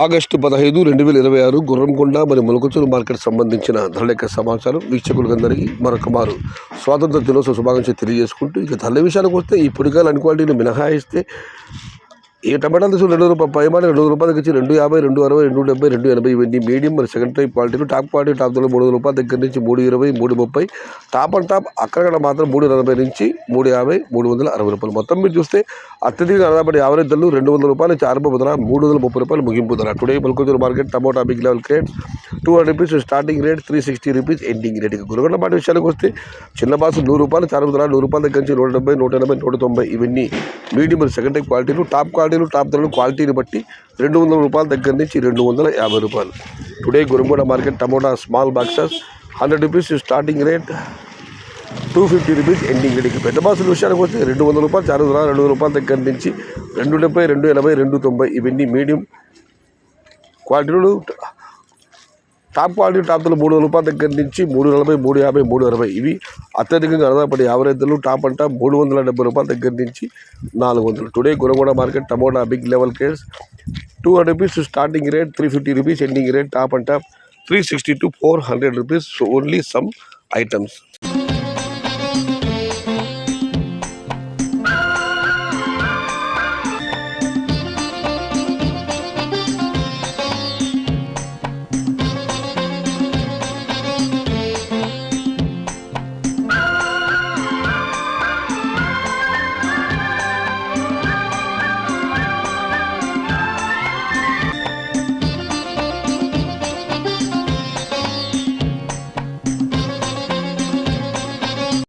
August 15, 2026 Gurramkonda మరియు మొలకచూరు market సంబంధించిన ధరల యొక్క సమాచారం వీక్షకులందరికీ మరొక మారు స్వాతంత్ర దినోత్సవ శుభాకాంక్షలు తెలియజేసుకుంటూ ఇక ధరల విషయానికి వస్తే ఈ పుడికాయలు అన్ని క్వాలిటీని మినహాయిస్తే ఈ టమాటాలు తీసుకుని ₹2 పైమాన ₹2 వచ్చి ₹2.50, ₹2.60, ₹2.70, ₹2.80 ఇవన్నీ మీడియం మరి సెకండ్ టైప్ క్వాలిటీలు. టాప్ క్వాలిటీ టాప్ ధరలు ₹300 దగ్గర నుంచి ₹3.20, ₹3.30. టాప్ అండ్ టాప్ అక్కడక్కడ మాత్రం ₹3.40 నుంచి ₹3.50, ₹360. మొత్తం మీరు చూస్తే అత్యధిక ఆధారపడి యావరేజ్ ధరలు ₹200 నుంచి ఆరంభ ధర ₹330 ముగింపు ధర. Today Molakachuru market tomato big level crate ₹200 starting rate, ₹360 ending rate. Guragonda మాట విషయానికి వస్తే చిన్న బాసు ₹100 ఆరంభ ధర, ₹100 దగ్గర నుంచి ₹170, ₹180, ₹190 ఇవన్నీ మీడియం మరి సెకండ్ టైప్ క్వాలిటీలు. టాప్ టాప్ ధరలు క్వాలిటీని బట్టి ₹200 దగ్గర నుంచి ₹250. Today Guragonda market tomato small boxes ₹100 starting rate, ₹250 ending rate. పెద్ద బాక్సుల విషయానికి వస్తే ₹200 చారు ధర, ₹200 దగ్గర నుంచి ₹270, ₹280, ₹290 ఇవన్నీ మీడియం క్వాలిటీలు. టాప్ క్వాలిటీ టాప్ ధరలు ₹300 దగ్గర నుంచి ₹340, ₹350, ₹360 ఇవి అత్యధికంగా ఆధారపడి యావరేజ్ ధరలు. టాప్ అంట ₹370 దగ్గర నుంచి ₹400. Today Guragonda market tomato big level crates ₹200 starting rate, ₹350 ending rate. Top అంట ₹360 to ₹400 ఓన్లీ సమ్ ఐటమ్స్.